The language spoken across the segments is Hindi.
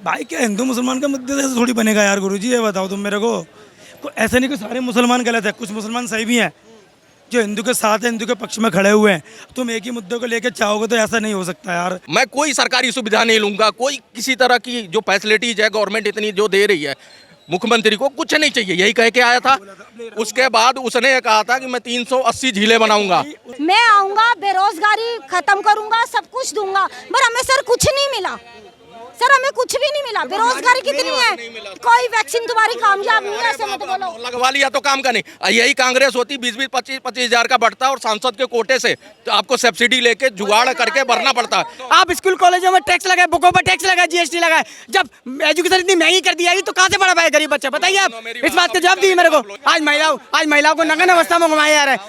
भाई क्या हिंदू मुसलमान का मुद्दे से थोड़ी बनेगा यार गुरुजी, ये बताओ तुम मेरे को ऐसा नहीं कि सारे मुसलमान गलत है, कुछ मुसलमान सही भी हैं जो हिंदू के साथ है, हिंदू के पक्ष में खड़े हुए हैं। तुम एक ही मुद्दे को लेकर चाहोगे तो ऐसा नहीं हो सकता यार। मैं कोई सरकारी सुविधा नहीं लूंगा, कोई किसी तरह की जो फैसिलिटीज है गवर्नमेंट इतनी जो दे रही है, मुख्यमंत्री को कुछ नहीं चाहिए, यही कह के आया था। उसके बाद उसने ये कहा था कि मैं 380 झीलें बनाऊंगा। मैं आऊंगा, बेरोजगारी खत्म करूंगा, सब कुछ दूंगा, पर हमें सर कुछ नहीं मिला। सर हमें कुछ भी नहीं मिला। बेरोजगारी कितनी है, कोई वैक्सीन तुम्हारी कामयाब नहीं है, ऐसे मत बोलो। लगवा लिया तो काम का नहीं। यही कांग्रेस होती 20-20, 25-25 हजार का बढ़ता और सांसद के कोटे से तो आपको सब्सिडी लेके जुगाड़ करके भरना पड़ता है। आप स्कूल कॉलेजों में टैक्स लगाए, बुकों पर टैक्स लगाए, जीएसटी लगाए, जब एजुकेशन इतनी महंगी कर दी जाएगी तो कहाँ से पढ़ा पाए गरीब बच्चा? बताइए आप, इस बात का जवाब दीजिए मेरे को। आज महिलाओं को नग्न अवस्था में घुमाया जा रहा है।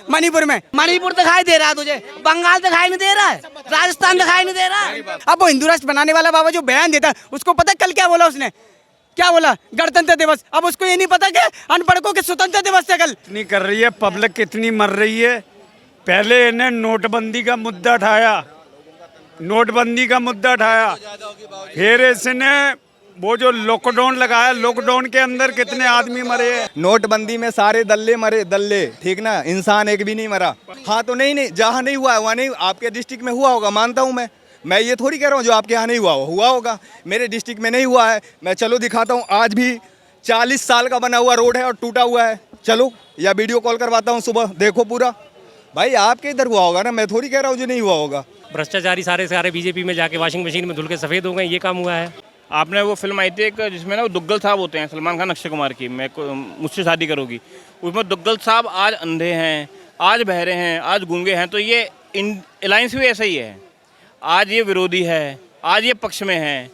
मणिपुर दिखाई दे रहा है तुझे, बंगाल दिखाई नहीं दे रहा है, राजस्थान दिखाई नहीं दे रहा है। अब वो हिंदू राष्ट्र बनाने वाला बाबा जो बयान देता है, उसको पता कल क्या बोला उसने? क्या बोला? गणतंत्र दिवस। अब उसको ये नहीं पता कि अनपढ़ों के स्वतंत्र दिवस है कल। कितनी कर रही है पब्लिक, कितनी मर रही है। पहले इन्हें नोटबंदी का मुद्दा उठाया, फिर इसने वो जो लॉकडाउन लगाया, लॉकडाउन के अंदर कितने आदमी मरे हैं। नोटबंदी में सारे दल्ले मरे, दल्ले, ठीक ना, इंसान एक भी नहीं मरा। हाँ तो नहीं, जहाँ नहीं हुआ है वहाँ नहीं, आपके डिस्ट्रिक्ट में हुआ होगा, मानता हूँ मैं ये थोड़ी कह रहा हूँ जो आपके यहाँ नहीं हुआ होगा। मेरे डिस्ट्रिक्ट में नहीं हुआ है, मैं चलो दिखाता हूँ। आज भी 40 साल का बना हुआ रोड है और टूटा हुआ है, चलो या वीडियो कॉल करवाता हूँ सुबह, देखो पूरा। भाई आपके इधर हुआ होगा ना, मैं थोड़ी कह रहा हूँ जो नहीं हुआ होगा। भ्रष्टाचारी सारे बीजेपी में जाके वॉशिंग मशीन में धुल के सफ़ेद हो गए, ये काम हुआ है। आपने वो फिल्म आई थी एक जिसमें ना वो दुग्गल साहब होते हैं, सलमान खान अक्षय कुमार की, मुझसे शादी करोगी, उसमें दुग्गल साहब आज अंधे हैं, आज बहरे हैं, आज गूंगे हैं। तो ये अलायंस भी ऐसा ही है, आज ये विरोधी है, आज ये पक्ष में है।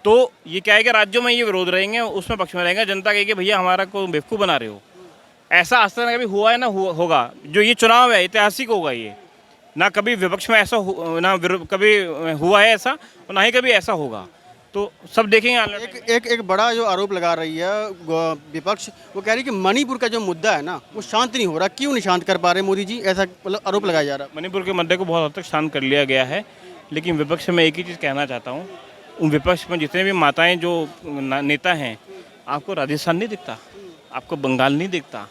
तो ये क्या है कि राज्यों में ये विरोध रहेंगे, उसमें पक्ष में रहेंगे। जनता कहेगी भैया हमारा को बेवकूफ़ बना रहे हो। ऐसा आज तक कभी हुआ है ना होगा। जो ये चुनाव है ऐतिहासिक होगा, ये ना कभी विपक्ष में ऐसा ना कभी हुआ है ऐसा, और ना ही कभी ऐसा होगा। तो सब देखेंगे। एक बड़ा जो आरोप लगा रही है विपक्ष, वो कह रही है कि मणिपुर का जो मुद्दा है ना वो शांत नहीं हो रहा। क्यों नहीं शांत कर पा रहे मोदी जी, ऐसा मतलब आरोप लगाया जा रहा है। मणिपुर के मुद्दे को बहुत हद तक शांत कर लिया गया है, लेकिन विपक्ष में एक ही चीज़ कहना चाहता हूँ, उन विपक्ष में जितने भी माताएं जो नेता हैं, आपको राजस्थान नहीं दिखता, आपको बंगाल नहीं दिखता,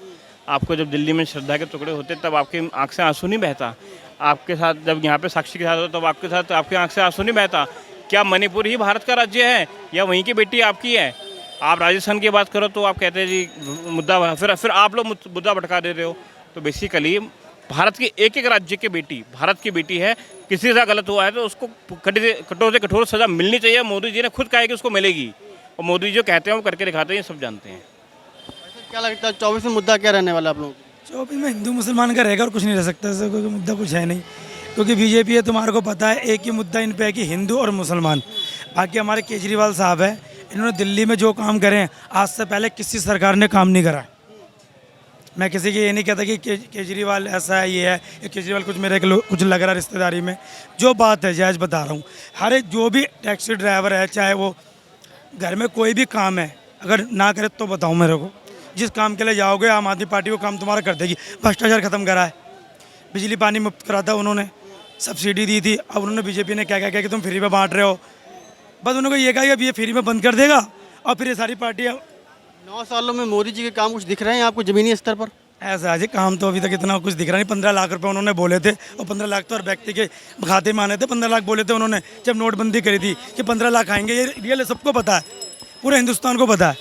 आपको जब दिल्ली में श्रद्धा के टुकड़े होते तब आपकी आँख से आंसू नहीं बहता, आपके साथ जब यहाँ पे साक्षी के साथ होता तब आपके साथ आपकी आँख से आंसू नहीं बहता। क्या मणिपुर ही भारत का राज्य है या वहीं की बेटी आपकी है? आप राजस्थान की बात करो तो आप कहते हैं जी मुद्दा, फिर आप लोग मुद्दा भटका दे रहे हो। तो बेसिकली भारत की एक राज्य की बेटी भारत की बेटी है, किसी से गलत हुआ है तो उसको कठोर से कठोर सज़ा मिलनी चाहिए। मोदी जी ने खुद कहा है कि उसको मिलेगी, और मोदी जी जो कहते हैं वो करके दिखाते हैं, ये सब जानते हैं। क्या लगता है 24 में मुद्दा क्या रहने वाला आप लोगों को? 24 में हिंदू मुसलमान का रहेगा और कुछ नहीं रह सकता, ऐसा कोई मुद्दा कुछ है नहीं। क्योंकि बीजेपी है, तुम्हारे को पता है, एक ही मुद्दा इन पे है कि हिंदू और मुसलमान। बाकी हमारे केजरीवाल साहब हैं, इन्होंने दिल्ली में जो काम करें आज से पहले किसी सरकार ने काम नहीं करा। मैं किसी की ये नहीं कहता कि केजरीवाल ऐसा है, ये है, ये केजरीवाल कुछ मेरे कुछ लग रहा है रिश्तेदारी में। जो बात है जायज़ बता रहा हूँ। हर एक जो भी टैक्सी ड्राइवर है, चाहे वो घर में कोई भी काम है, अगर ना करे तो बताओ मेरे को। जिस काम के लिए जाओगे आम आदमी पार्टी वो काम तुम्हारा कर देगी। भ्रष्टाचार खत्म करा है, बिजली पानी मुफ्त करा था उन्होंने, सब्सिडी दी थी। अब उन्होंने बीजेपी ने क्या क्या किया कि तुम फ्री में बांट रहे हो, बस उन्होंने ये कहा कि अब ये फ्री में बंद कर देगा। और फिर ये सारी पार्टियाँ 9 सालों में मोदी जी के काम कुछ दिख रहे हैं आपको ज़मीनी स्तर पर? ऐसा है काम तो अभी तक इतना कुछ दिख रहा नहीं। 15 लाख रुपए उन्होंने बोले थे, और 15 लाख तो हर व्यक्ति के खाते में आने थे। 15 लाख बोले थे उन्होंने जब नोटबंदी करी थी कि 15 लाख आएंगे, ये रियल है, सबको पता है, पूरे हिंदुस्तान को पता है।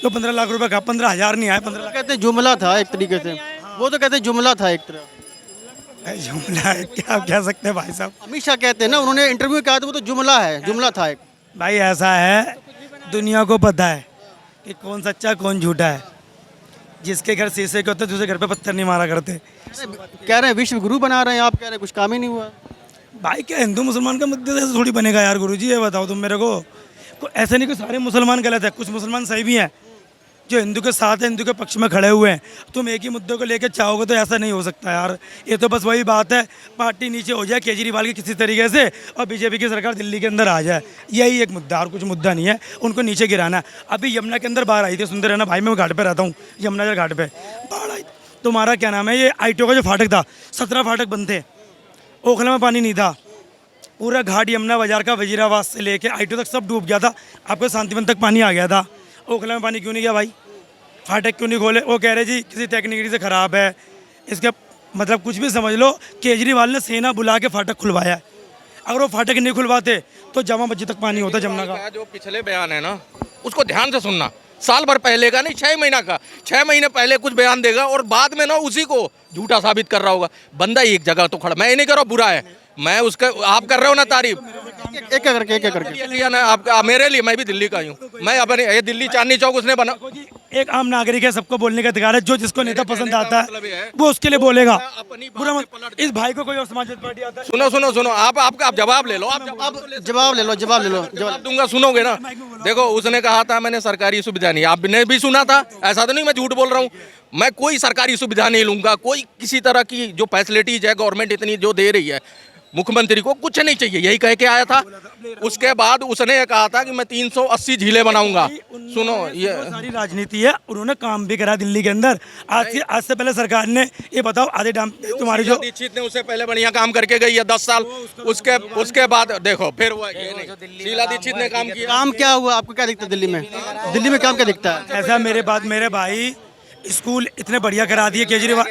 तो 15 लाख रुपए का 15,000 नहीं आए, 15 लाख कहते जुमला था एक तरीके से, वो तो कहते जुमला था एक तरह। जुमला है क्या आप कह सकते हैं भाई साहब? अमित शाह कहते हैं ना, उन्होंने इंटरव्यू में कहा था वो तो जुमला है, जुमला था एक। भाई ऐसा है, दुनिया को पता है कि कौन सच्चा कौन झूठा है। जिसके घर शीशे के होते दूसरे घर पे पत्थर नहीं मारा करते। कह रहे हैं विश्व गुरु बना रहे हैं, आप कह रहे हैं कुछ काम ही नहीं हुआ। भाई क्या हिंदू मुसलमान का मुद्दे से थोड़ी बनेगा यार गुरुजी, ये बताओ तुम मेरे को। ऐसा नहीं कि सारे मुसलमान गलत है, कुछ मुसलमान सही भी हैं जो हिंदू के साथ है, हिंदू के पक्ष में खड़े हुए हैं। तुम एक ही मुद्दे को लेकर चाहोगे तो ऐसा नहीं हो सकता यार। ये तो बस वही बात है, पार्टी नीचे हो जाए केजरीवाल की किसी तरीके से, और बीजेपी की सरकार दिल्ली के अंदर आ जाए, यही एक मुद्दा, और कुछ मुद्दा नहीं है। उनको नीचे गिराना है। अभी यमुना के अंदर बाढ़ आई थी, सुनते रहना भाई, मैं घाट पर रहता हूँ, यमुना घाट पर बाढ़ आई। तुम्हारा क्या नाम है, ये ITO का जो फाटक था, 17 फाटक बंद थे, ओखला में पानी नहीं था, पूरा घाट यमुना बाजार का वजीराबाद से लेके आईटी तक सब डूब गया था। आपको शांतिवन तक पानी आ गया था। ओखला में पानी क्यों नहीं गया भाई? फाटक क्यों नहीं खोले? वो कह रहे जी किसी टेक्निकली से ख़राब है। इसका मतलब कुछ भी समझ लो, केजरीवाल ने सेना बुला के फाटक खुलवाया है। अगर वो फाटक नहीं खुलवाते तो जामा मस्जिद तक पानी होता जमुना का। जो पिछले बयान है ना, उसको ध्यान से सुनना। साल भर पहले का नहीं, 6 महीना का, 6 महीने पहले कुछ बयान देगा और बाद में ना उसी को झूठा साबित कर रहा होगा। बंदा एक जगह तो खड़ा, मैं ये नहीं कर रहा बुरा है, मैं उसका, आप कर रहे हो ना तारीफ। एक करके ये लिया ना आपका, मेरे लिए, मैं भी दिल्ली का ही हूँ। मैं अपने ये दिल्ली चांदनी चौक उसने बना। एक आम नागरिक है, सबको बोलने का अधिकार है। जो जिसको नेता पसंद आता है वो उसके लिए बोलेगा। बुरा मत, इस भाई को कोई और समाजवादी पार्टी आता है। सुनो आप जवाब ले लो। आप जवाब ले लो। जवाब दूंगा, सुनोगे ना। देखो उसने कहा था मैंने सरकारी सुविधा नहीं, आपने भी सुना था। ऐसा तो नहीं मैं झूठ बोल रहा हूँ। मैं कोई सरकारी सुविधा नहीं लूंगा, कोई किसी तरह की जो फैसिलिटीज है गवर्नमेंट इतनी जो दे रही है, मुख्यमंत्री को कुछ नहीं चाहिए, यही कह के आया था। उसके बाद उसने ये कहा था कि मैं 380 झीलें बनाऊंगा। सुनो, ये सारी राजनीति है। उन्होंने काम भी करा दिल्ली के अंदर। आज से पहले सरकार ने, ये बताओ, आधे डैम तुम्हारी जो दीक्षित ने उससे पहले बढ़िया काम करके गई है 10 साल। उसके बाद देखो फिर वो ये नहीं, शीला दीक्षित ने काम किया। काम क्या हुआ? आपको क्या दिखता है दिल्ली में? दिल्ली में काम क्या दिखता है? ऐसा मेरे भाई स्कूल इतने बढ़िया करा दिए केजरीवाल।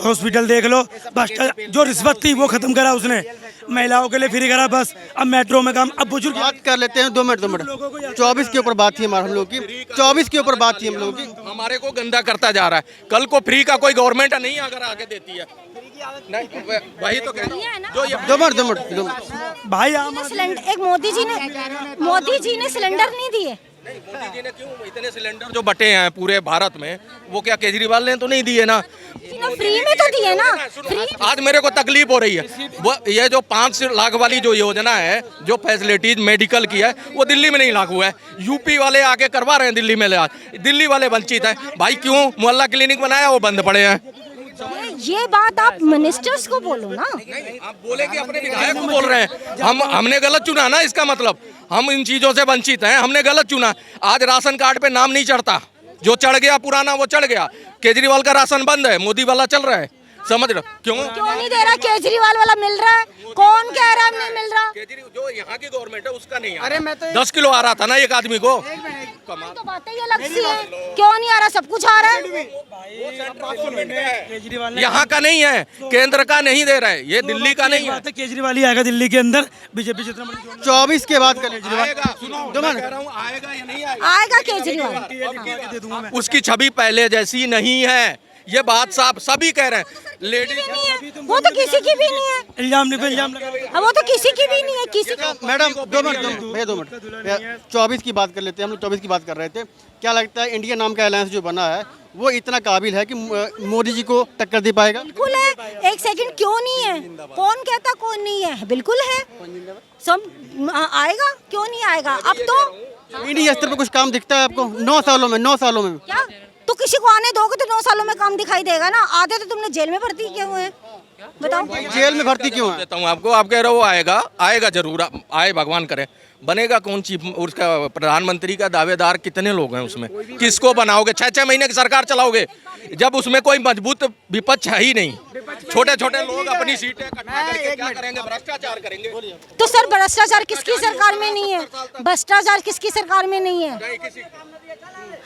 हॉस्पिटल देख लो, भ्रष्टाचार जो रिश्वत थी वो खत्म करा उसने। महिलाओं के लिए फ्री करा बस। अब मेट्रो में काम, अब बुजुर्ग बात कर लेते हैं 2 मिनट। 24 के ऊपर बात थी हम लोग की, 24 के ऊपर बात थी हम लोगों की। हमारे को गंदा करता जा रहा है। कल को फ्री का कोई गवर्नमेंट नहीं अगर आगे देती है, नहीं वही तो कह रहा हूं। जो ये 2 मिनट भाई आम सिलेंडर, एक मोदी जी ने सिलेंडर नहीं दिए। मोदी जी ने क्यों इतने सिलेंडर जो बटे हैं पूरे भारत में, वो क्या केजरीवाल ने तो नहीं दिए ना? फ्री में तो दिए ना। फ्री आज मेरे को तकलीफ हो रही है। वो ये जो 5 लाख वाली जो योजना है, जो फैसिलिटीज मेडिकल की है, वो दिल्ली में नहीं लागू है। यूपी वाले आके करवा रहे हैं दिल्ली में। दिल्ली वाले वंचित हैं भाई। क्यों? मोहल्ला क्लिनिक बनाया, वो बंद पड़े हैं। ये बात आप मिनिस्टर्स को बोलो ना। आप बोले कि अपने विधायक को बोल रहे हैं। हमने गलत चुना ना, इसका मतलब हम इन चीजों से वंचित हैं, हमने गलत चुना। आज राशन कार्ड पे नाम नहीं चढ़ता, जो चढ़ गया पुराना वो चढ़ गया। केजरीवाल का राशन बंद है, मोदी वाला चल रहा है। समझ रहे हो? क्यों नहीं दे रहा? केजरीवाल वाला मिल रहा है। कौन कह रहा है नहीं मिल रहा? जो यहाँ की गवर्नमेंट है उसका नहीं। अरे मैं तो 10 किलो आ रहा था ना एक आदमी को। तो बातें ही अलग सी है। क्यों नहीं आ रहा? सब कुछ आ रहा है। केजरीवाल यहाँ का नहीं है, केंद्र का नहीं दे रहा है, ये दिल्ली का नहीं है। केजरीवाल ही आएगा दिल्ली के अंदर। बीजेपी जितना 24 के बाद कर आएगा, सुनो, मैं कह रहा हूँ, आएगा या नहीं आएगा? आएगा केजरीवाल। उसकी छवि पहले जैसी नहीं है, ये बात साफ सभी कह रहे हैं। लेडीज नहीं है, वो तो किसी की भी नहीं है। इल्जाम नहीं पे इल्जाम लगा। अब वो तो किसी की भी नहीं है, किसी का। मैडम 2 मिनट 24 की बात कर लेते हैं। हम लोग 24 की बात कर रहे थे। क्या लगता है इंडिया नाम का अलायंस जो बना है वो इतना काबिल है कि मोदी जी को टक्कर दे पाएगा? बिल्कुल है। एक सेकंड, क्यों नहीं है? कौन कहता कौन नहीं है? बिल्कुल है, सब आएगा। क्यों नहीं आएगा? अब तो इंडिया स्तर पे कुछ काम दिखता है आपको 9 सालों में? क्या तो किसी को आने दोगे तो 9 सालों में काम दिखाई देगा ना। आधे तो तुमने जेल में भर्ती किए हुए हैं। बताओ जेल में भर्ती क्यों है? देता हूँ आपको। आप कह रहे हो आएगा जरूर, आए भगवान करे। बनेगा कौन? चीफ उसका प्रधानमंत्री का दावेदार कितने लोग हैं उसमें? किसको बनाओगे? 6-6 महीने की सरकार चलाओगे जब उसमें कोई मजबूत विपक्ष है ही नहीं। छोटे छोटे लोग अपनी सीटें कटवा करके क्या करेंगे? भ्रष्टाचार करेंगे। तो सर भ्रष्टाचार किसकी सरकार में नहीं है? भ्रष्टाचार किसकी सरकार में नहीं है?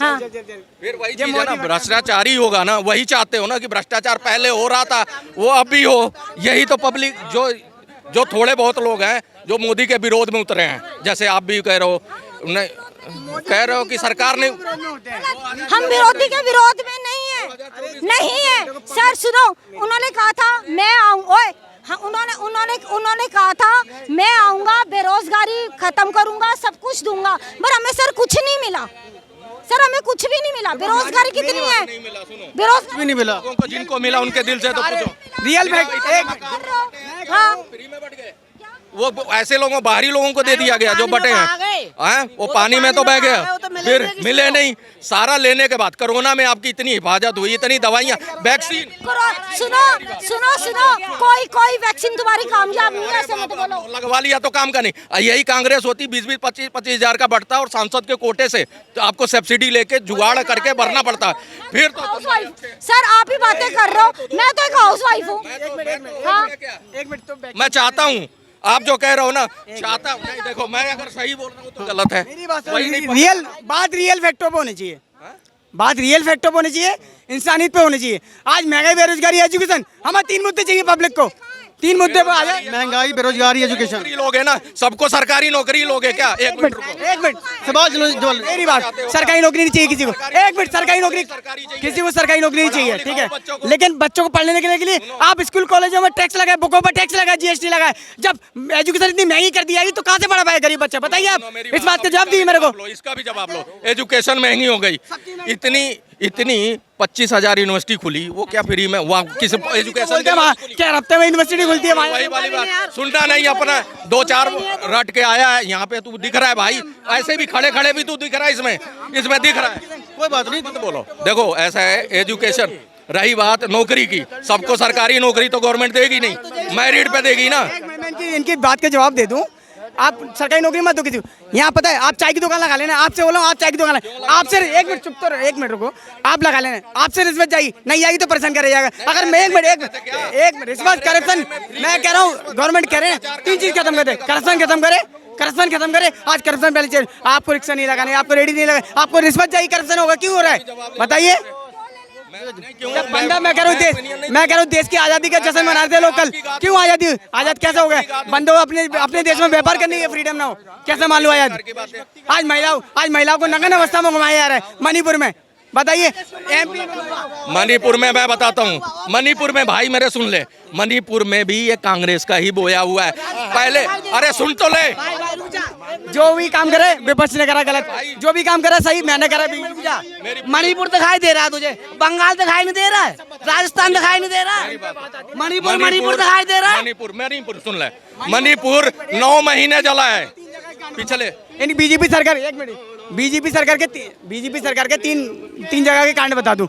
हाँ, फिर वही चीज है ना, भ्रष्टाचारी होगा ना। वही चाहते हो ना कि भ्रष्टाचार पहले हो रहा था वो अब भी हो। यही तो पब्लिक जो थोड़े बहुत लोग हैं जो मोदी के विरोध में उतरे हैं, जैसे आप भी कह रहे हो कि सरकार ने। हम विरोधी के विरोध में नहीं है सर। सुनो, उन्होंने कहा था मैं आऊंगा। हाँ, उन्होंने कहा था मैं आऊंगा, बेरोजगारी खत्म करूंगा, सब कुछ दूंगा। पर हमें सर कुछ नहीं मिला। सर हमें कुछ भी नहीं मिला। बेरोजगारी कितनी है? बेरोजगारी भी नहीं मिला। लोगों को जिनको मिला उनके दिल से तो पूछो। Real fact. हाँ, फ्री में बढ़ गए। वो ऐसे लोगों, बाहरी लोगों को दे दिया गया जो बटे हैं। वो पानी में तो बह गया, फिर मिले नहीं। सारा लेने के बाद कोरोना में आपकी इतनी हिफाजत हुई, इतनी दवाइयाँ, वैक्सीन। सुनो, कोई वैक्सीन तुम्हारी कामयाब नहीं है, ऐसे मत बोलो। लगवा लिया तो काम का नहीं। यही कांग्रेस होती 20-20, 25-25 हजार का बढ़ता और सांसद के कोटे से तो आपको सब्सिडी लेके जुगाड़ करके भरना पड़ता। फिर तो सर आप ही बातें कर रहे हो। मैं तो एक हाउस वाइफ हूँ। मैं चाहता हूँ आप जो कह रहे हो ना चाहता हूँ नहीं, देखो मैं अगर सही बोल रहा हूँ तो गलत है। मेरी बात वही नहीं रियल बात रियल फैक्टों पे होनी चाहिए, बात रियल फैक्टों पे होनी चाहिए, इंसानियत पे होनी चाहिए। आज महंगाई, बेरोजगारी, एजुकेशन, हमें 3 मुद्दे चाहिए पब्लिक को, 3 मुद्दे पे आ जाए। महंगाई, बेरोजगारी, एजुकेशन। नौकरी लोग है ना, सबको सरकारी नौकरी लोग है क्या? एक मिनट रुको। एक मिनट सवाल जो मेरी बात, सरकारी नौकरी नहीं चाहिए किसी को, एक मिनट, सरकारी नौकरी किसी को सरकारी नौकरी नहीं चाहिए, ठीक है, लेकिन बच्चों को पढ़ने के लिए आप स्कूल कॉलेजों में टैक्स लगाए, बुकों पर टैक्स लगाए, जीएसटी लगाए। जब एजुकेशन इतनी महंगी कर दी जाएगी तो कहाँ से पढ़ा पाए गरीब बच्चा? बताइए आप, इस बात का जवाब दीजिए मेरे को। इसका भी जवाब लो। एजुकेशन महंगी हो गई, इतनी 25,000 यूनिवर्सिटी खुली, वो क्या फ्री में? वहाँ किस एजुकेशन क्या हफ्ते में यूनिवर्सिटी खुलती है? वही वाली बात सुनता नहीं, अपना 2-4 रट के आया है यहाँ पे। तू दिख रहा है भाई, ऐसे भी खड़े खड़े भी तू दिख रहा है, इसमें दिख रहा है। कोई बात नहीं, मत बोलो। देखो ऐसा है, एजुकेशन रही बात नौकरी की, सबको सरकारी नौकरी तो गवर्नमेंट देगी नहीं, मैरिट पे देगी ना। इनकी बात का जवाब दे दूं, आप सरकारी नौकरी मत दो किसी को। यहाँ पता है, आप चाय की दुकान लगा लेना, आपसे बोलो आप चाय की दुकान आपसे, एक मिनट चुप तो रहो, एक मिनट रुको, आप लगा लेना, आपसे रिश्वत जाएगी, नहीं आएगी तो परेशान कर जाएगा। अगर मैं एक मिनट रिश्वत, करप्शन, मैं कह रहा हूँ गवर्नमेंट कह रहे हैं 3 चीज खत्म कर दे, करप्शन खत्म करे, करप्शन खत्म करे। आज करप्शन पहले चाहिए, आपको रिक्शा नहीं लगाने, आपको रेडी नहीं लगाने, आपको रिश्वत चाहिए, करप्शन होगा, क्यों हो रहा है बताइए? बंदा मैं कह रहा हूँ देश की आजादी का जश्न मनाते हैं लोग कल, क्यों आजादी? आजाद कैसे हो गया? बंदों को अपने देश में व्यापार करने की फ्रीडम ना हो, कैसे मान लो आजाद? आज महिलाओं को नग्न अवस्था में घुमाया जा रहा है मणिपुर में, बताइए। एमपी मणिपुर में मैं बताता हूँ, मणिपुर में भाई मेरे सुन ले, मणिपुर में भी ये कांग्रेस का ही बोया हुआ है पहले। अरे सुन तो ले, जो भी काम करे विपक्ष ने करा गलत, जो भी काम करा सही मैंने करा भी। मणिपुर दिखाई दे रहा है तुझे, बंगाल दिखाई नहीं दे रहा है, राजस्थान दिखाई नहीं दे रहा है, मणिपुर दिखाई दे रहा है। मणिपुर सुन ले, मणिपुर 9 महीने जला है पिछले। इन बीजेपी सरकार, एक मिनट, बीजेपी सरकार के तीन जगह के कांड बता दूं।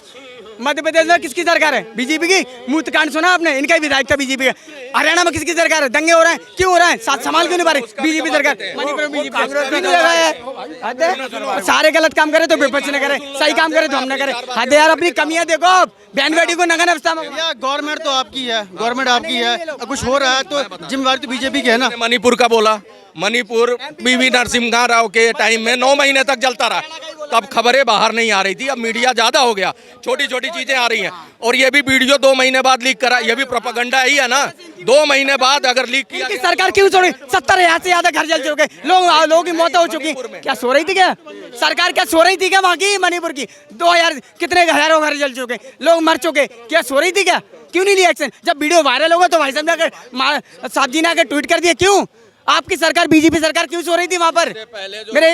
मध्य प्रदेश में किसकी सरकार है? बीजेपी की। मूत कांड सुना आपने? इनका ही विधायक था बीजेपी का। हरियाणा में किसकी सरकार है? दंगे हो रहे हैं, क्यों हो रहे हैं? साथ संभाल क्यों नहीं पा रही बीजेपी सरकार? मणिपुर में बीजेपी सारे गलत काम करे तो विपक्ष ने करे, सही काम करे तो हमने करे। हद यार, अपनी कमियां देखो, बहन बेटी को नग्न अवस्था में। गवर्नमेंट तो आपकी है, गवर्नमेंट आपकी है, कुछ हो रहा है तो जिम्मेवारी तो बीजेपी की है ना। मणिपुर का बोला, मणिपुर पीवी नरसिम्हा राव के टाइम में 9 महीने तक जलता रहा, तब खबरें बाहर नहीं आ रही थी। अब मीडिया ज्यादा हो गया, छोटी छोटी चीजें आ रही हैं। और ये भी वीडियो 2 महीने बाद लीक करा, ये भी प्रोपेगेंडा ही है ना। 2 महीने बाद अगर लीक किया, सरकार क्यों छोड़ी? 70,000 से ज्यादा घर जल चुके, लोगों की मौत हो चुकी। क्या सो रही थी क्या सरकार? क्या सो रही थी क्या वहाँ की मणिपुर की? 2000 कितने हजारों घर जल चुके, लोग मर चुके, क्या सो रही थी क्या? क्यों नहीं लिया एक्शन? जब वीडियो वायरल होगा तो भाई साहब ने साहब जी ने आकर ट्वीट कर दिया, क्यों? आपकी सरकार, बीजेपी सरकार क्यों सो रही थी वहाँ पर? मेरे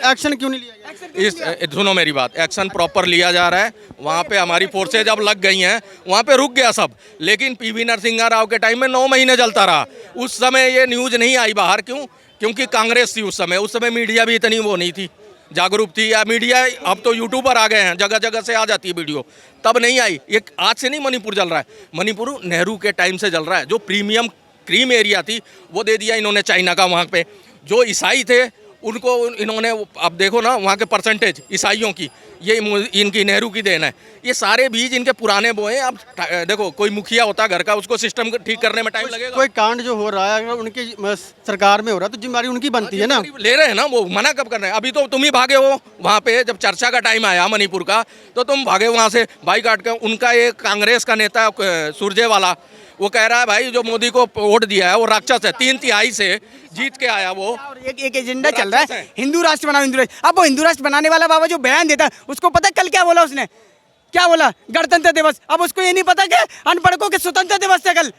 एक्शन क्यों नहीं लिया गया? सुनो मेरी बात, एक्शन प्रॉपर लिया जा रहा है। वहाँ पे हमारी फोर्सेज अब लग गई हैं, वहाँ पे रुक गया सब। लेकिन पीवी नरसिम्हा राव के टाइम में 9 महीने जलता रहा। उस समय ये न्यूज़ नहीं आई बाहर, क्यों? क्योंकि कांग्रेस थी उस समय मीडिया भी इतनी वो नहीं थी, जागरूक थी। या मीडिया अब तो यूट्यूबर आ गए हैं, जगह जगह से आ जाती है वीडियो, तब नहीं आई। ये आज से नहीं मणिपुर जल रहा है, मणिपुर नेहरू के टाइम से जल रहा है। जो प्रीमियम क्रीम एरिया थी वो दे दिया इन्होंने चाइना का। वहाँ पे जो ईसाई थे उनको इन्होंने, अब देखो ना वहाँ के परसेंटेज ईसाइयों की, ये इनकी नेहरू की देन है। ये सारे बीज इनके पुराने बोए। अब देखो, कोई मुखिया होता घर का, उसको सिस्टम ठीक करने में टाइम लगेगा। कोई कांड जो हो रहा है अगर उनकी सरकार में हो रहा है तो जिम्मेदारी उनकी बनती है ना। ले रहे हैं ना, वो मना कब कर रहे हैं? अभी तो तुम ही भागे हो वहाँ पे, जब चर्चा का टाइम आया मणिपुर का तो तुम भागे वहाँ से बाई काट कर। उनका एक कांग्रेस का नेता सुरजेवाला, वो कह रहा है भाई जो मोदी को वोट दिया है वो राक्षस है, 3/3 से जीत के आया वो। एक एजेंडा चल रहा है, हिंदू राष्ट्र बनाओ, हिंदू राष्ट्र। अब वो हिंदू राष्ट्र बनाने वाला बाबा जो बयान देता है, उसको पता कल क्या बोला उसने? क्या बोला? गणतंत्र दिवस। अब उसको ये नहीं पता कि अनपढ़ों के स्वतंत्र दिवस है कल।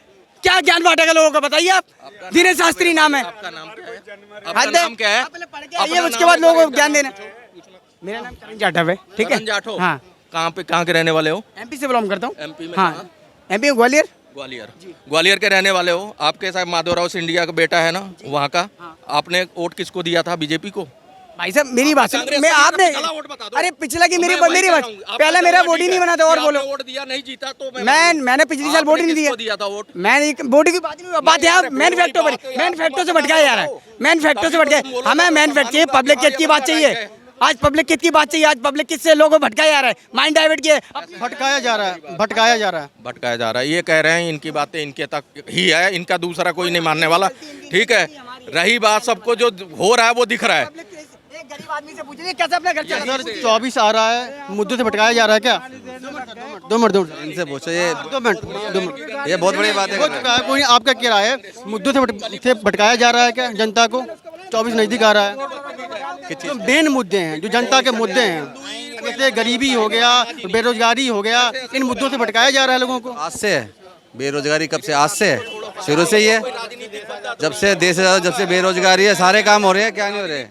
क्या ज्ञान बांटेगा लोगों को, बताइए आप? दिनेश शास्त्री नाम है। आपका नाम क्या है? आपका नाम क्या है? ये उसके बाद लोगों को ज्ञान देना। मेरा नाम करण जाटव है, ठीक है? जाठो। हाँ। कहाँ के रहने वाले हो? एमपी से बिलोंग करता हूँ। एमपी में? हाँ, एमपी ग्वालियर। ग्वालियर के रहने वाले हो। आपके साथ माधवराव सिंधिया का बेटा है ना वहाँ का। आपने वोट किसको दिया था? बीजेपी को? भाई साहब मेरी बात सुन, मैं आपने, अरे पिछला की मेरी बात, पहले मेरा वोट ही नहीं बना था। और बोलो, वोट दिया नहीं जीता तो मैंने पिछले साल वोट ही नहीं दिया था वोट। मैंने वोट की बात यार, मैन फैक्टो से भटकाया यार, मैन फैक्टो से भटकाया। हमें मैन फैक्ट चाहिए, पब्लिक की बात चाहिए। आज पब्लिक किसकी बात चाहिए? आज पब्लिक किससे लोगों को भटकाया जा रहा है, माइंड डाइवर्ट किए। भटकाया जा रहा है, भटकाया जा रहा है। भटकाया जा रहा है, ये कह रहे हैं इनकी बातें इनके तक ही है, इनका दूसरा कोई नहीं मानने वाला। ठीक है, रही बात सबको जो हो रहा है वो दिख रहा है। एक गरीब आदमी से पूछिए कैसे अपना घर चला। सर 24 आ रहा है, मुद्दों से भटकाया जा रहा है क्या? 2 मिनट इनसे पूछो, ये 2 मिनट ये बहुत बड़ी बात है। हो चुका है। कोई आपका क्या राय है, मुद्दों से भटकाया जा रहा है क्या जनता को? 24 नजदीक आ रहा है, जो मेन मुद्दे हैं, जो जनता के मुद्दे हैं, जैसे गरीबी हो गया, बेरोजगारी हो गया, इन मुद्दों से भटकाया जा रहा है लोगों को। आज से है बेरोजगारी, कब से? आज से है, शुरू से ही है। जब से देश जब से बेरोजगारी है, सारे काम हो रहे हैं, क्या नहीं हो रहे?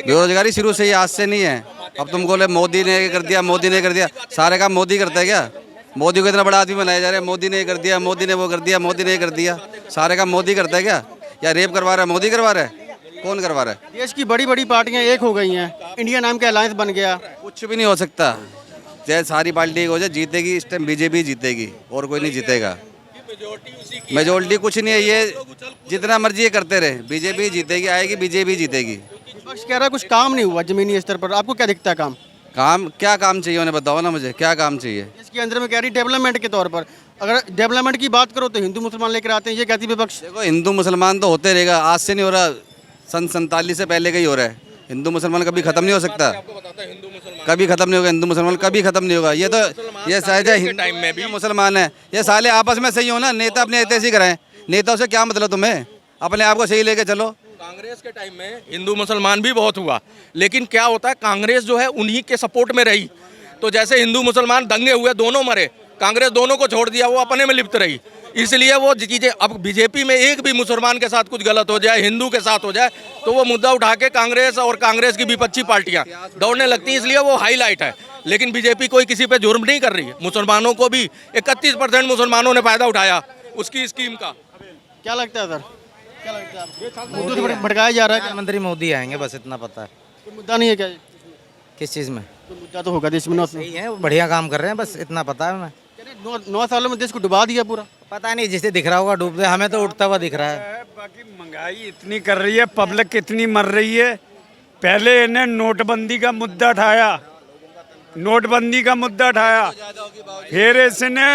बेरोजगारी शुरू से ही, आज से नहीं है। अब तुम बोले मोदी ने ये कर दिया, मोदी ने कर दिया, सारे काम मोदी करता है क्या? मोदी को इतना बड़ा आदमी बनाया जा रहा है, मोदी ने ये कर दिया, मोदी ने वो कर दिया, मोदी ने ये कर दिया, सारे काम मोदी करता है क्या? या रेप करवा रहा है मोदी करवा रहा है? कौन करवा रहा है? देश की बड़ी बड़ी पार्टियां एक हो गई हैं, इंडिया नाम का अलायंस बन गया। कुछ भी नहीं हो सकता, चाहे सारी पार्टी एक हो जाए, जीतेगी इस टाइम बीजेपी जीतेगी, और कोई नहीं जीतेगा। मेजोरिटी कुछ नहीं है, ये जितना मर्जी ये करते रहे, बीजेपी जीतेगी, आएगी बीजेपी जीतेगी। विपक्ष कह रहा है कुछ काम नहीं हुआ जमीनी स्तर पर, आपको क्या दिखता है काम? काम क्या काम चाहिए उन्हें बताओ ना मुझे, क्या काम चाहिए? इसके अंदर में कह रही डेवलपमेंट के तौर पर, अगर डेवलपमेंट की बात करो तो हिंदू मुसलमान लेकर आते हैं, ये कहती विपक्ष। देखो हिंदू मुसलमान तो होते रहेगा, आज से नहीं हो रहा, सन 47 से पहले का ही हो रहा है। हिंदू मुसलमान कभी खत्म नहीं हो सकता, कभी खत्म नहीं होगा, हिंदू मुसलमान कभी खत्म नहीं होगा। ये तो ये शायद टाइम में भी मुसलमान है, ये साले आपस में सही हो ना, नेता अपने ऐसे ही कराएं। नेताओं से क्या मतलब तुम्हें, अपने आप को सही लेके चलो। कांग्रेस के टाइम में हिंदू मुसलमान भी बहुत हुआ, लेकिन क्या होता है, कांग्रेस जो है उन्हीं के सपोर्ट में रही। तो जैसे हिंदू मुसलमान दंगे हुए, दोनों मरे, कांग्रेस दोनों को छोड़ दिया, वो अपने में लिप्त रही। इसलिए वो चीज़ें, अब बीजेपी में एक भी मुसलमान के साथ कुछ गलत हो जाए, हिंदू के साथ हो जाए, तो वो मुद्दा उठा के कांग्रेस और कांग्रेस की विपक्षी पार्टियां दौड़ने लगती हैं, इसलिए वो हाईलाइट है। लेकिन बीजेपी कोई किसी पे जुर्म नहीं कर रही है। मुसलमानों को भी 31% मुसलमानों ने फायदा उठाया उसकी स्कीम का। क्या लगता है सर, क्या लगता है आपको? मुद्दों से भटकाया जा रहा है क्या? मंत्री मोदी आएंगे, बस इतना पता है। कोई मुद्दा नहीं है क्या? किस चीज़ में? कोई मुद्दा तो होगा देश में। 9 सही है, वो बढ़िया काम कर रहे हैं, बस इतना पता है हमें। 9 सालों में देश को डुबा दिया पूरा। पता नहीं, जिसे दिख रहा होगा डूबते, हमें तो उठता हुआ दिख रहा है। बाकी महंगाई इतनी कर रही है, पब्लिक कितनी मर रही है। पहले इन्हें नोटबंदी का मुद्दा उठाया, नोटबंदी का मुद्दा उठाया, फिर इसने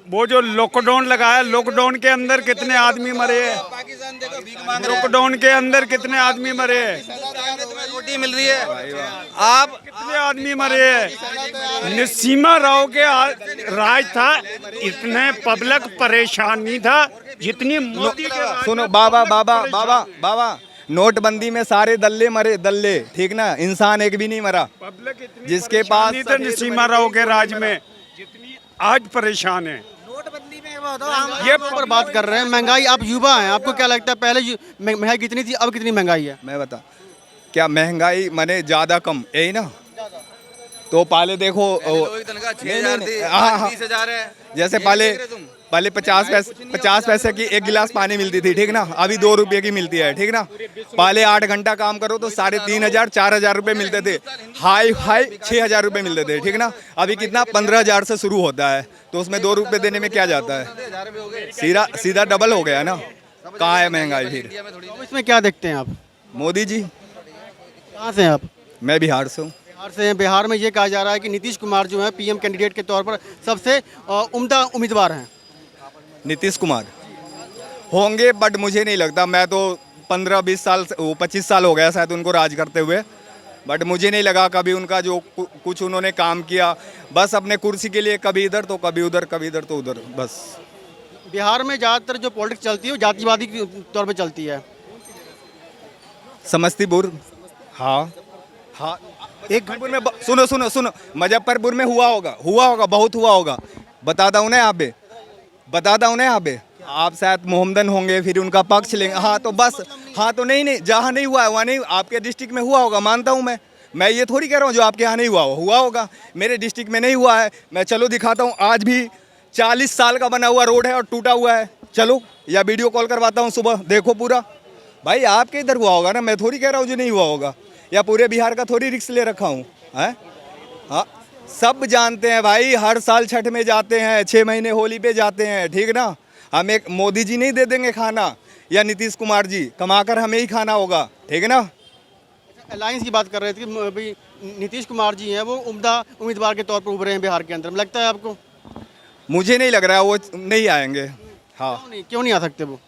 वो जो लॉकडाउन लगाया, लॉकडाउन के अंदर कितने आदमी मरे हैं, लॉकडाउन के अंदर कितने आदमी मरे हैं, रोटी मिल रही है, आप कितने आदमी मरे हैं। नरसिम्हा राव के राज था, इतने पब्लिक परेशान नहीं था जितनी मोदी के राज। सुनो बाबा बाबा बाबा बाबा, नोटबंदी में सारे दल्ले मरे, दल्ले, ठीक ना, इंसान एक भी नहीं मरा। पब्लिक इतनी जिसके पास परेशान नहीं थे नरसिम्हा राव के राज में जितनी आज परेशान है। ये पर बात कर रहे हैं महंगाई, आप युवा हैं, आपको क्या लगता है पहले महंगाई कितनी थी, अब कितनी महंगाई है? मैं बता, क्या महंगाई माने ज़्यादा कम यही ना? तो पहले देखो जैसे पहले 50 पैसे की एक गिलास पानी मिलती थी, ठीक ना, अभी 2 रुपये की मिलती है, ठीक ना। पहले 8 घंटा काम करो तो 3,500 4,000 रुपये मिलते थे, हाई 6,000 रुपये मिलते थे, ठीक ना। अभी कितना 15,000 से शुरू होता है, तो उसमें 2 रुपये देने में क्या जाता है, सीधा डबल हो गया ना। कहाँ है महंगाई फिर? तो इसमें क्या देखते हैं आप? मोदी जी। कहाँ से हैं आप? मैं बिहार से हूँ। बिहार से हैं। बिहार में ये कहा जा रहा है कि नीतीश कुमार जो है पीएम कैंडिडेट के तौर पर सबसे उम्दा उम्मीदवार हैं। नीतीश कुमार होंगे, बट मुझे नहीं लगता। मैं तो 15-20 साल 25 साल हो गया शायद उनको राज करते हुए, बट मुझे नहीं लगा कभी उनका जो कुछ उन्होंने काम किया, बस अपने कुर्सी के लिए कभी इधर तो कभी उधर, कभी इधर तो उधर, बस। बिहार में ज़्यादातर जो पॉलिटिक्स चलती है वो जातिवादी के तौर पर चलती है। समस्तीपुर, हाँ हाँ, एक घंटे में सुनो, मुजफ्फरपुर में हुआ होगा, बहुत हुआ होगा, बताता हूँ ना यहाँ पे, आप शायद मोहम्मदन होंगे, फिर उनका पक्ष लेंगे। हाँ तो बस, हाँ तो नहीं, जहाँ नहीं हुआ है वहाँ नहीं, आपके डिस्ट्रिक्ट में हुआ होगा, मानता हूँ मैं ये थोड़ी कह रहा हूँ जो आपके यहाँ नहीं हुआ होगा। मेरे डिस्ट्रिक्ट में नहीं हुआ है, मैं चलो दिखाता हूँ। आज भी 40 साल का बना हुआ रोड है और टूटा हुआ है, चलो, या वीडियो कॉल करवाता हूँ सुबह, देखो पूरा। भाई आपके इधर हुआ होगा ना, मैं थोड़ी कह रहा हूँ जो नहीं हुआ होगा, या पूरे बिहार का थोड़ी रिस्क ले रखा हूँ, है? हाँ, सब जानते हैं भाई, हर साल छठ में जाते हैं, 6 महीने होली पे जाते हैं, ठीक ना। हम एक मोदी जी नहीं दे देंगे खाना, या नीतीश कुमार जी, कमाकर हमें ही खाना होगा, ठीक है ना। अलायंस की बात कर रहे थे कि अभी नीतीश कुमार जी हैं वो उम्दा उम्मीदवार के तौर पर उभरे हैं बिहार के अंदर, लगता है आपको? मुझे नहीं लग रहा है वो नहीं आएंगे। हाँ, क्यों नहीं आ सकते वो?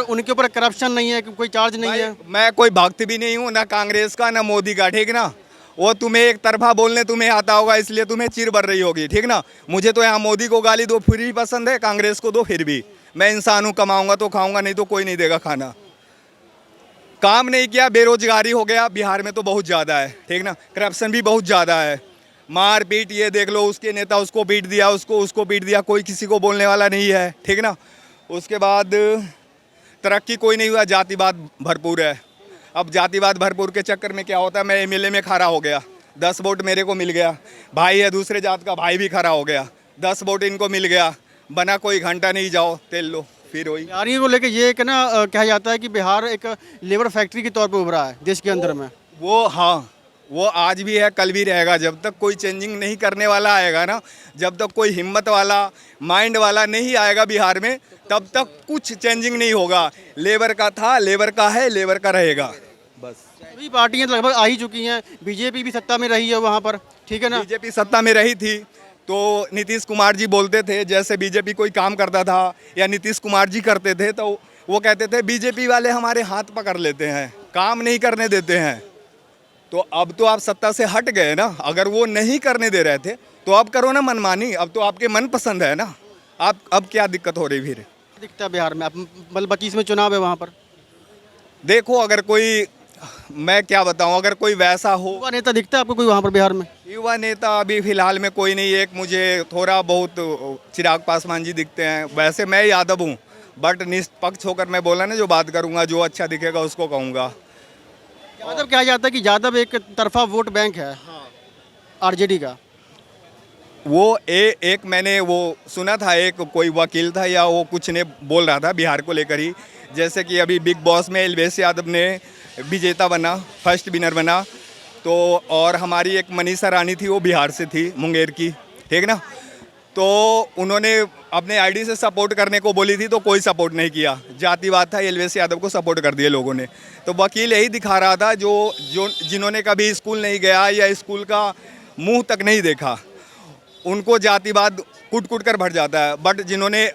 उनके ऊपर करप्शन नहीं है, कोई चार्ज नहीं है? मैं कोई भक्त भी नहीं हूँ, ना कांग्रेस का ना मोदी का, ठीक ना। वो तुम्हें एक तरफा बोलने तुम्हें आता होगा, इसलिए तुम्हें चिढ़ बढ़ रही होगी, ठीक ना। मुझे तो यहाँ मोदी को गाली दो फिर भी पसंद है, कांग्रेस को दो फिर भी। मैं इंसान हूँ, कमाऊंगा तो खाऊंगा, नहीं तो कोई नहीं देगा खाना। काम नहीं किया, बेरोजगारी हो गया बिहार में तो बहुत ज़्यादा है, ठीक ना। करप्शन भी बहुत ज़्यादा है, मार पीट ये देख लो, उसके नेता उसको पीट दिया, उसको पीट दिया, कोई किसी को बोलने वाला नहीं है, ठीक ना। उसके बाद तरक्की कोई नहीं हुआ, जातिवाद भरपूर है। अब जातिवाद भरपूर के चक्कर में क्या होता है, मैं एमएलए में खड़ा हो गया, 10 वोट मेरे को मिल गया, भाई है दूसरे जात का भाई भी खड़ा हो गया, 10 वोट इनको मिल गया, बना कोई घंटा नहीं, जाओ तेल लो, फिर वही। बिहारियों को लेकर ये एक ना कहा जाता है कि बिहार एक लेबर फैक्ट्री के तौर पर उभरा है देश के अंदर में। वो हाँ, वो आज भी है, कल भी रहेगा। जब तक कोई चेंजिंग नहीं करने वाला आएगा ना, जब तक कोई हिम्मत वाला माइंड वाला नहीं आएगा बिहार में, तब तक कुछ चेंजिंग नहीं होगा। लेबर का था, लेबर का है, लेबर का रहेगा, बस। सभी पार्टियां लगभग आ ही चुकी हैं, बीजेपी भी सत्ता में रही है वहाँ पर, ठीक है ना। बीजेपी सत्ता में रही थी तो नीतीश कुमार जी बोलते थे, जैसे बीजेपी कोई काम करता था या नीतीश कुमार जी करते थे तो वो कहते थे बीजेपी वाले हमारे हाथ पकड़ लेते हैं, काम नहीं करने देते हैं। तो अब तो आप सत्ता से हट गए ना, अगर वो नहीं करने दे रहे थे तो अब करो ना मनमानी, अब तो आपके मन पसंद है ना। आप अब क्या दिक्कत हो रही फिर? दिखता है बिहार में, आप मतलब 25 में चुनाव है वहाँ पर, देखो अगर कोई, मैं क्या बताऊं, अगर कोई वैसा हो। युवा नेता दिखता है आपको कोई वहाँ पर बिहार में? युवा नेता अभी फिलहाल में कोई नहीं। एक मुझे थोड़ा बहुत चिराग पासवान जी दिखते हैं, वैसे मैं यादव हूँ, बट निष्पक्ष होकर मैं बोला ना, जो बात करूँगा, जो अच्छा दिखेगा उसको कहूँगा। यादव कहा जाता है कि यादव एक तरफा वोट बैंक है आरजेडी का। वो एक मैंने वो सुना था, एक कोई वकील था या वो कुछ ने बोल रहा था बिहार को लेकर ही, जैसे कि अभी बिग बॉस में एलवेश यादव ने विजेता बना, फर्स्ट विनर बना, तो और हमारी एक मनीषा रानी थी, वो बिहार से थी, मुंगेर की, ठीक ना। तो उन्होंने अपने आईडी से सपोर्ट करने को बोली थी तो कोई सपोर्ट नहीं किया, जातिवाद था, एलवेश यादव को सपोर्ट कर दिए लोगों ने। तो वकील यही दिखा रहा था, जो जिन्होंने कभी स्कूल नहीं गया या स्कूल का मुंह तक नहीं देखा, उनको जातिवाद कूट कूट कर भर जाता है। बट जिन्होंने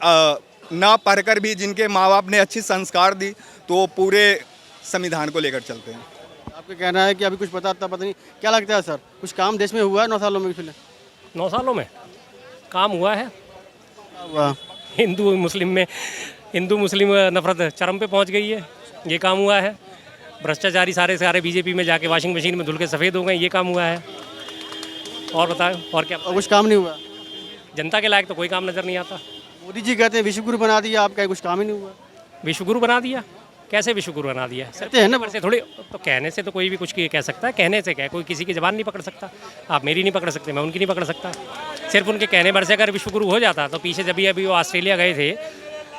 ना पढ़कर भी, जिनके माँ बाप ने अच्छी संस्कार दी, तो पूरे संविधान को लेकर चलते हैं। आपका कहना है कि अभी कुछ पता नहीं, क्या लगता है सर, कुछ काम देश में हुआ है 9 सालों में? पिछले 9 सालों में काम हुआ है। वाह, हिंदू मुस्लिम नफरत चरम पे पहुंच गई है, ये काम हुआ है। भ्रष्टाचारी सारे बीजेपी में जाके वॉशिंग मशीन में धुल के सफ़ेद हो गए, ये काम हुआ है। और बताओ, और क्या? और कुछ काम नहीं हुआ? जनता के लायक तो कोई काम नज़र नहीं आता। मोदी जी कहते हैं विश्वगुरु बना दिया, आप कहें कुछ काम ही नहीं हुआ। विश्वगुरु बना दिया? कैसे विश्वगुरु बना दिया? कहते हैं ना, से थोड़ी तो कहने से तो कोई भी कुछ कह सकता है, कहने से क्या, कोई किसी की ज़बान नहीं पकड़ सकता। आप मेरी नहीं पकड़ सकते, मैं उनकी नहीं पकड़ सकता। सिर्फ उनके कहने भर से अगर विश्वगुरु हो जाता तो पीछे जब अभी वो ऑस्ट्रेलिया गए थे,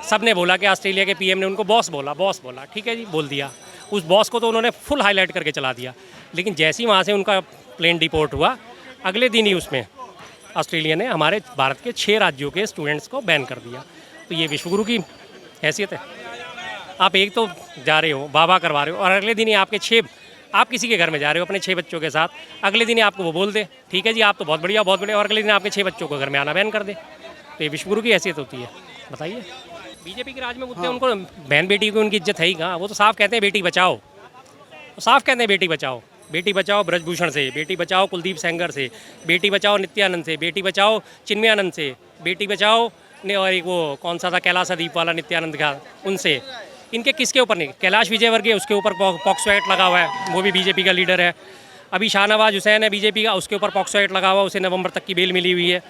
सब ने बोला कि ऑस्ट्रेलिया के पीएम ने उनको बॉस बोला, ठीक है जी, बोल दिया। उस बॉस को तो उन्होंने फुल हाईलाइट करके चला दिया, लेकिन जैसे ही वहाँ से उनका प्लेन डिपोर्ट हुआ, अगले दिन ही उसमें ऑस्ट्रेलिया ने हमारे भारत के 6 राज्यों के स्टूडेंट्स को बैन कर दिया। तो ये विश्वगुरु की हैसियत है? आप एक तो जा रहे हो, बाबा करवा रहे हो, और अगले दिन ही आपके 6, आप किसी के घर में जा रहे हो अपने 6 बच्चों के साथ, अगले दिन ही आपको वो बोल दे ठीक है जी आप तो बहुत बढ़िया, और अगले दिन आपके 6 बच्चों को घर में आना बैन कर दे। तो ये विश्वगुरु की हैसियत होती है? बताइए। बीजेपी के राज में मुद्दे, उनको बहन बेटी की उनकी इज्जत है ही कहाँ? वो तो साफ कहते हैं बेटी बचाओ, साफ कहते हैं बेटी बचाओ, बेटी बचाओ ब्रजभूषण से, बेटी बचाओ कुलदीप सेंगर से, बेटी बचाओ नित्यानंद से, बेटी बचाओ चिन्मयानंद से, बेटी बचाओ ने, और एक वो कौन सा था कैलाश दीप वाला नित्यानंद का, उनसे। इनके किसके ऊपर नहीं? कैलाश विजयवर्गीय, उसके ऊपर पॉक्सो एक्ट लगा हुआ है, वो भी बीजेपी का लीडर है। अभी शाहनवाज हुसैन है बीजेपी का, उसके ऊपर पॉक्सो एक्ट लगा हुआ, उसे नवंबर तक की बेल मिली हुई है।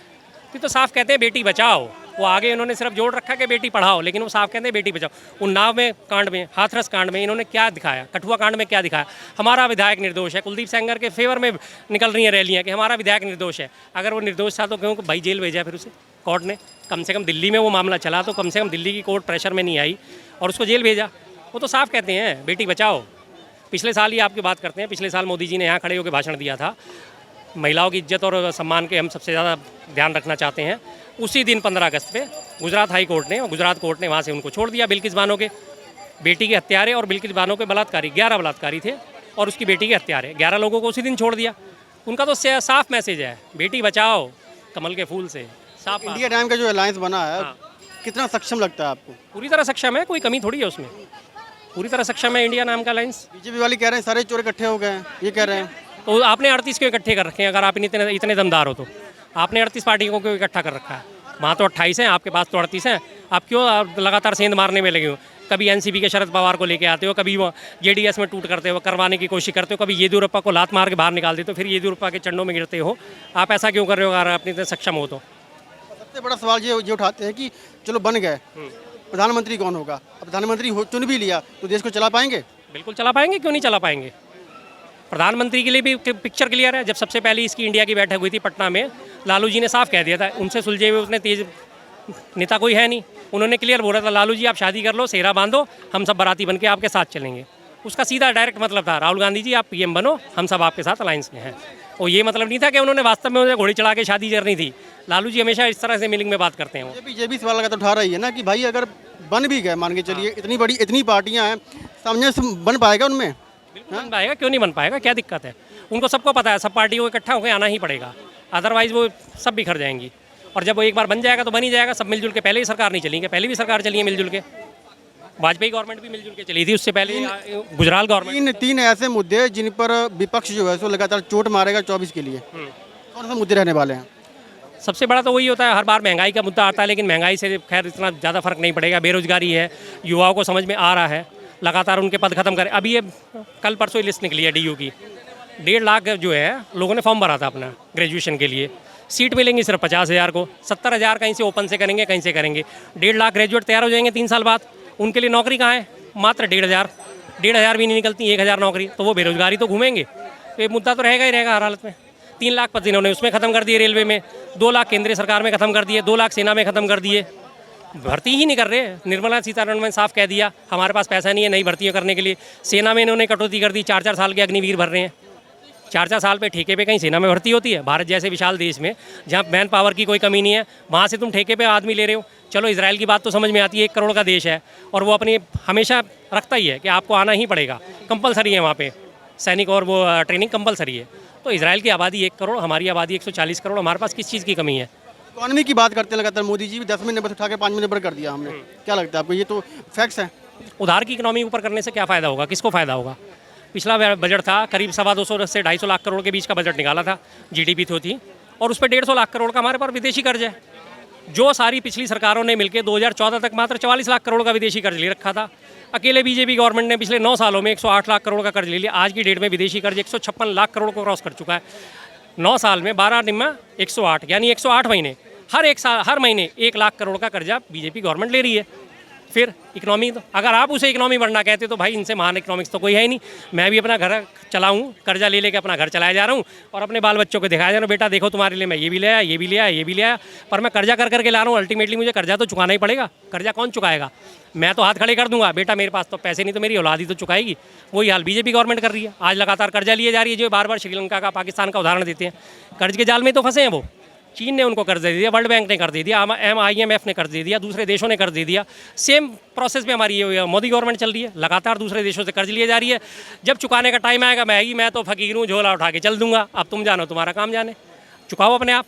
तो साफ कहते हैं बेटी बचाओ। वो आगे इन्होंने सिर्फ जोड़ रखा कि बेटी पढ़ाओ, लेकिन वो साफ कहते हैं बेटी बचाओ। उन्नाव में कांड में, हाथरस कांड में इन्होंने क्या दिखाया, कठुआ कांड में क्या दिखाया? हमारा विधायक निर्दोष है। कुलदीप सेंगर के फेवर में निकल रही हैं रैलियाँ कि हमारा विधायक निर्दोष है। अगर वो निर्दोष था तो क्यों भाई जेल भेजा फिर उसे कोर्ट ने? कम से कम दिल्ली में वो मामला चला तो कम से कम दिल्ली की कोर्ट प्रेशर में नहीं आई और उसको जेल भेजा। वो तो साफ कहते हैं बेटी बचाओ। पिछले साल ही आपकी बात करते हैं, पिछले साल मोदी जी ने यहाँ खड़े होकर भाषण दिया था, महिलाओं की इज्जत और सम्मान के हम सबसे ज़्यादा ध्यान रखना चाहते हैं। उसी दिन 15 अगस्त पे गुजरात हाई कोर्ट ने और गुजरात कोर्ट ने वहाँ से उनको छोड़ दिया। बिल्किस बानो के बेटी के हत्यारे और बिल्किस बानो के बलात्कारी 11 बलात्कारी थे और उसकी बेटी की हत्या है। 11 लोगों को उसी दिन छोड़ दिया। उनका तो साफ मैसेज है, बेटी बचाओ कमल के फूल से। साफ इंडिया टाइम का जो अलायंस बना है हाँ। कितना सक्षम लगता है आपको? पूरी तरह सक्षम है, कोई कमी थोड़ी है उसमें, पूरी तरह सक्षम है इंडिया नाम का अलायंस। बीजेपी वाले कह रहे हैं सारे चोर इकट्ठे हो गए हैं, ये कह रहे हैं। तो आपने 38 क्यों इकट्ठे कर रखे हैं? अगर आप इतने दमदार हो तो आपने 38 पार्टियों को क्यों इकट्ठा कर रखा है? वहाँ तो 28 हैं, आपके पास तो 38 हैं। आप क्यों लगातार सेंध मारने में लगे हो? कभी एनसीपी के शरद पवार को लेके आते हो, कभी वो जेडीएस में टूट करते हो, करवाने की कोशिश करते हो, कभी येदियुरप्पा को लात मार के बाहर निकाल देते हो, फिर येदियुरप्पा के चंडों में गिरते हो। आप ऐसा क्यों कर रहे हो अगर आप इतने सक्षम हो तो? सबसे बड़ा सवाल ये उठाते हैं कि चलो बन गए, प्रधानमंत्री कौन होगा? अब प्रधानमंत्री चुन भी लिया तो देश को चला पाएंगे? बिल्कुल चला पाएंगे, क्यों नहीं चला पाएंगे। प्रधानमंत्री के लिए भी पिक्चर क्लियर है। जब सबसे पहले इसकी इंडिया की बैठक हुई थी पटना में, लालू जी ने साफ कह दिया था, उनसे सुलझे हुए उतने तेज नेता कोई है नहीं। उन्होंने क्लियर बोला था, लालू जी आप शादी कर लो, सेहरा बांधो, हम सब बाराती बन के आपके साथ चलेंगे। उसका सीधा डायरेक्ट मतलब था, राहुल गांधी जी आप पीएम बनो, हम सब आपके साथ अलायंस में हैं। और ये मतलब नहीं था कि उन्होंने वास्तव में उन्हें घोड़ी चढ़ा के शादी करनी थी। लालू जी हमेशा इस तरह से मीटिंग में बात करते हैं। ये भी सवाल लगातार उठा रही है ना कि भाई अगर बन भी गए, मान के चलिए इतनी पार्टियां हैं, सामने से बन पाएगा उनमें? बिल्कुल बन पाएगा, क्यों नहीं बन पाएगा, क्या दिक्कत है? उनको सबको पता है, सब पार्टियों को इकट्ठा होकर आना ही पड़ेगा, अदरवाइज वो सब बिखर जाएंगी। और जब वो एक बार बन जाएगा तो बन ही जाएगा। सब मिलजुल के, पहले ही सरकार नहीं चली, पहले भी सरकार चली है मिलजुल के, वाजपेयी गवर्नमेंट भी मिलजुल के चली थी, उससे पहले गुजराल गवर्नमेंट। तीन ऐसे मुद्दे जिन पर विपक्ष जो है सो लगातार चोट मारेगा 24 के लिए, कौन से मुद्दे रहने वाले हैं? सबसे बड़ा तो वही होता है, हर बार महंगाई का मुद्दा आता है, लेकिन महंगाई से खैर इतना ज़्यादा फर्क नहीं पड़ेगा। बेरोजगारी है, युवाओं को समझ में आ रहा है, लगातार उनके पद खत्म करें। अभी ये कल परसों लिस्ट निकली है DU की, 1.5 लाख जो है लोगों ने फॉर्म भरा था अपना ग्रेजुएशन के लिए। सीट मिलेंगी सिर्फ 50,000 को, 70,000 कहीं से ओपन से करेंगे, कहीं से करेंगे। 1.5 लाख ग्रेजुएट तैयार हो जाएंगे 3 साल बाद, उनके लिए नौकरी कहाँ है? मात्र 1,500 भी नहीं निकलती, 1,000 नौकरी, तो वो बेरोजगारी तो घूमेंगे। तो ये मुद्दा तो रहेगा ही रहेगा हर हालत में। 3 लाख पद इन्होंने उसमें ख़त्म कर दिए रेलवे में, 2 लाख केंद्रीय सरकार में ख़त्म कर दिए, 2 लाख सेना में ख़त्म कर दिए। भर्ती ही नहीं कर रहे। निर्मला सीतारमण ने साफ कह दिया हमारे पास पैसा नहीं है नई भर्तियाँ करने के लिए। सेना में इन्होंने कटौती कर दी, 4-4 साल के अग्निवीर भर रहे हैं। 4-4 साल पे ठेके पे कहीं सेना में भर्ती होती है? भारत जैसे विशाल देश में जहाँ मैन पावर की कोई कमी नहीं है, वहाँ से तुम ठेके पे आदमी ले रहे हो। चलो इजराइल की बात तो समझ में आती है, 1 करोड़ का देश है और वो अपनी हमेशा रखता ही है कि आपको आना ही पड़ेगा, कंपलसरी है वहाँ पे सैनिक और वो ट्रेनिंग कंपलसरी है। तो इजराइल की आबादी 1 करोड़, हमारी आबादी 140 करोड़, हमारे पास किस चीज़ की कमी है? इकॉनमी की बात करते हैं लगातार, मोदी जी भी 10 में नंबर उठा के 5 में नंबर कर दिया हमने। क्या लगता है आपको? ये तो फैक्ट्स हैं। उधार की इकनॉमी ऊपर करने से क्या फ़ायदा होगा, किसको फ़ायदा होगा? पिछला बजट था करीब 225 से 250 लाख करोड़ के बीच का बजट निकाला था, GDP थी, और उस पर 150 लाख करोड़ का हमारे पास विदेशी कर्ज है। जो सारी पिछली सरकारों ने मिलकर 2014 तक मात्र 44 लाख करोड़ का विदेशी कर्ज ले रखा था। अकेले बीजेपी गवर्नमेंट ने पिछले 9 सालों में 108 लाख करोड़ का कर्ज ले लिया। आज की डेट में विदेशी कर्ज 156 लाख करोड़ को क्रॉस कर चुका है। 9 साल में 12 दिन में 108, यानी 108 महीने, हर महीने 1 लाख करोड़ का कर्जा बीजेपी गवर्नमेंट ले रही है। फिर इकनॉमी, तो अगर आप उसे इकनॉमी बढ़ना कहते तो भाई इनसे महान इकनॉमिक्स तो कोई है ही नहीं। मैं भी अपना घर चलाऊँ, कर्जा ले लेके अपना घर चलाया जा रहा हूँ और अपने बाल बच्चों को दिखाया जा रहा हूँ, बेटा देखो तुम्हारे लिए मैं ये भी ले आया, ये भी ले आया, ये भी ले आया, पर मैं कर्जा कर करके ला रहा हूँ। अल्टीमेटली मुझे कर्जा तो चुकाना ही पड़ेगा। कर्जा कौन चुकाएगा? मैं तो हाथ खड़े कर दूंगा, बेटा मेरे पास तो पैसे नहीं तो मेरी औलाद ही तो चुकाएगी। वही हाल बीजेपी गवर्नमेंट कर रही है। आज लगातार कर्जा लिए जा रही है, जो बार बार श्रीलंका का, पाकिस्तान का उदाहरण देते हैं। कर्ज के जाल में तो फंसे हैं वो। चीन ने उनको कर्ज दे दिया, वर्ल्ड बैंक ने कर दे दिया, IMF ने कर दे दिया, दूसरे देशों ने कर दे दिया। सेम प्रोसेस में हमारी ये मोदी गवर्नमेंट चल रही है, लगातार दूसरे देशों से कर्ज लिए जा रही है। जब चुकाने का टाइम आएगा मैं तो फकीर हूँ, झोला उठा के चल दूंगा, अब तुम जानो तुम्हारा काम जाने, चुकाओ अपने आप।